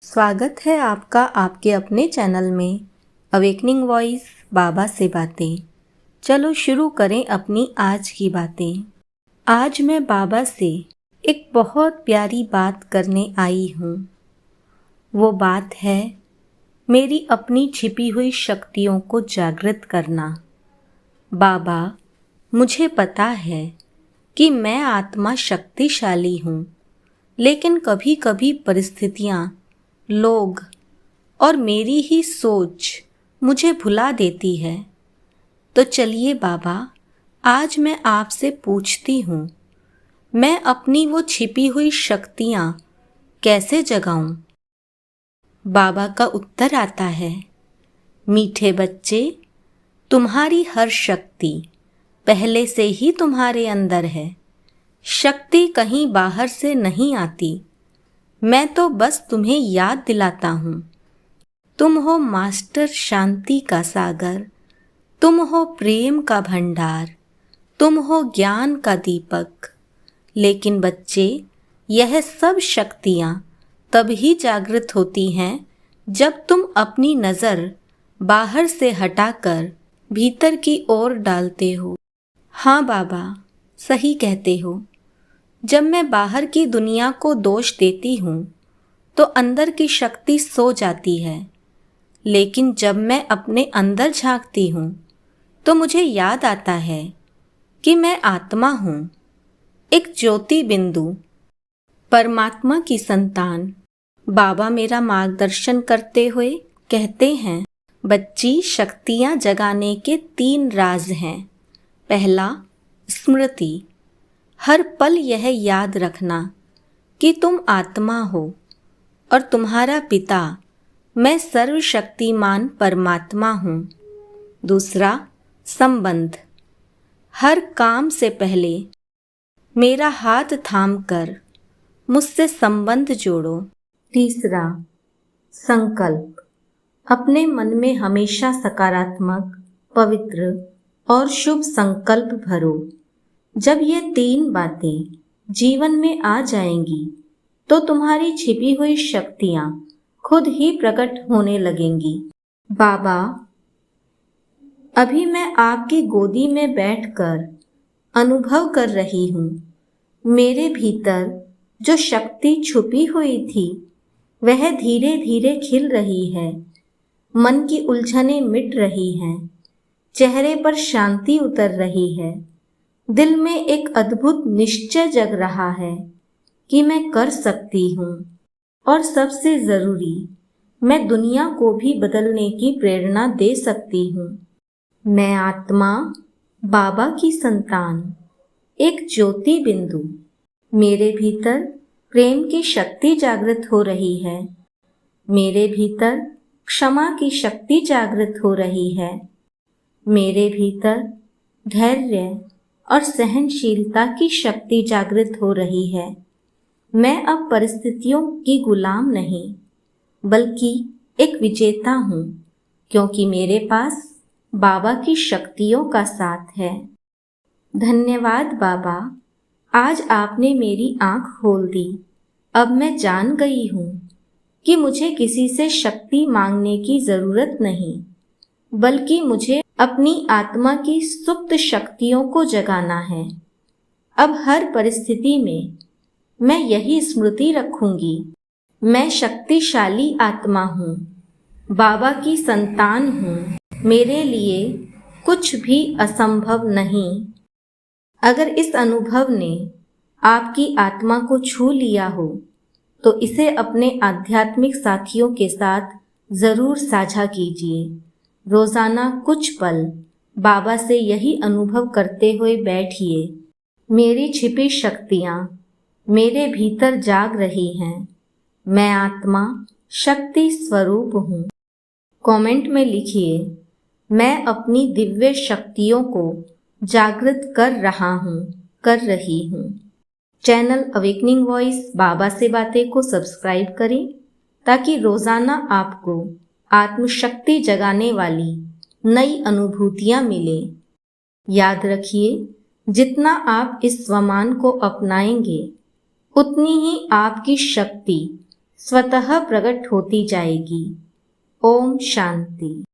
स्वागत है आपका आपके अपने चैनल में अवेकनिंग वॉइस बाबा से बातें। चलो शुरू करें अपनी आज की बातें। आज मैं बाबा से एक बहुत प्यारी बात करने आई हूँ। वो बात है मेरी अपनी छिपी हुई शक्तियों को जागृत करना। बाबा, मुझे पता है कि मैं आत्मा शक्तिशाली हूँ, लेकिन कभी कभी परिस्थितियाँ, लोग और मेरी ही सोच मुझे भुला देती है। तो चलिए बाबा, आज मैं आपसे पूछती हूँ, मैं अपनी वो छिपी हुई शक्तियाँ कैसे जगाऊं? बाबा का उत्तर आता है, मीठे बच्चे, तुम्हारी हर शक्ति पहले से ही तुम्हारे अंदर है। शक्ति कहीं बाहर से नहीं आती, मैं तो बस तुम्हें याद दिलाता हूँ। तुम हो मास्टर शांति का सागर, तुम हो प्रेम का भंडार, तुम हो ज्ञान का दीपक। लेकिन बच्चे, यह सब शक्तियाँ तब ही जागृत होती हैं जब तुम अपनी नज़र बाहर से हटाकर भीतर की ओर डालते हो। हाँ बाबा, सही कहते हो। जब मैं बाहर की दुनिया को दोष देती हूँ तो अंदर की शक्ति सो जाती है, लेकिन जब मैं अपने अंदर झांकती हूँ तो मुझे याद आता है कि मैं आत्मा हूँ, एक ज्योति बिंदु, परमात्मा की संतान। बाबा मेरा मार्गदर्शन करते हुए कहते हैं, बच्ची, शक्तियाँ जगाने के 3 राज हैं। पहला, स्मृति। हर पल यह याद रखना कि तुम आत्मा हो और तुम्हारा पिता मैं सर्वशक्तिमान परमात्मा हूँ। दूसरा, संबंध। हर काम से पहले मेरा हाथ थामकर मुझसे संबंध जोड़ो। तीसरा, संकल्प। अपने मन में हमेशा सकारात्मक, पवित्र और शुभ संकल्प भरो। जब ये 3 बातें जीवन में आ जाएंगी तो तुम्हारी छिपी हुई शक्तियाँ खुद ही प्रकट होने लगेंगी। बाबा, अभी मैं आपकी गोदी में बैठकर अनुभव कर रही हूँ। मेरे भीतर जो शक्ति छुपी हुई थी वह धीरे धीरे खिल रही है। मन की उलझनें मिट रही हैं, चेहरे पर शांति उतर रही है। दिल में एक अद्भुत निश्चय जग रहा है कि मैं कर सकती हूँ, और सबसे ज़रूरी, मैं दुनिया को भी बदलने की प्रेरणा दे सकती हूँ। मैं आत्मा, बाबा की संतान, एक ज्योति बिंदु। मेरे भीतर प्रेम की शक्ति जागृत हो रही है। मेरे भीतर क्षमा की शक्ति जागृत हो रही है। मेरे भीतर धैर्य और सहनशीलता की शक्ति जागृत हो रही है। मैं अब परिस्थितियों की गुलाम नहीं, बल्कि एक विजेता हूँ, क्योंकि मेरे पास बाबा की शक्तियों का साथ है। धन्यवाद बाबा, आज आपने मेरी आँख खोल दी। अब मैं जान गई हूँ कि मुझे किसी से शक्ति मांगने की ज़रूरत नहीं, बल्कि मुझे अपनी आत्मा की सुप्त शक्तियों को जगाना है। अब हर परिस्थिति में मैं यही स्मृति रखूंगी, मैं शक्तिशाली आत्मा हूँ, बाबा की संतान हूँ, मेरे लिए कुछ भी असंभव नहीं। अगर इस अनुभव ने आपकी आत्मा को छू लिया हो तो इसे अपने आध्यात्मिक साथियों के साथ ज़रूर साझा कीजिए। रोज़ाना कुछ पल बाबा से यही अनुभव करते हुए बैठिए, मेरी छिपी शक्तियाँ मेरे भीतर जाग रही हैं। मैं आत्मा शक्ति स्वरूप हूँ। कमेंट में लिखिए, मैं अपनी दिव्य शक्तियों को जागृत कर रहा हूँ, कर रही हूँ। चैनल अवेकनिंग वॉइस बाबा से बातें को सब्सक्राइब करें ताकि रोज़ाना आपको आत्मशक्ति जगाने वाली नई अनुभूतियाँ मिले। याद रखिए, जितना आप इस स्वमान को अपनाएंगे उतनी ही आपकी शक्ति स्वतः प्रकट होती जाएगी। ओम शांति।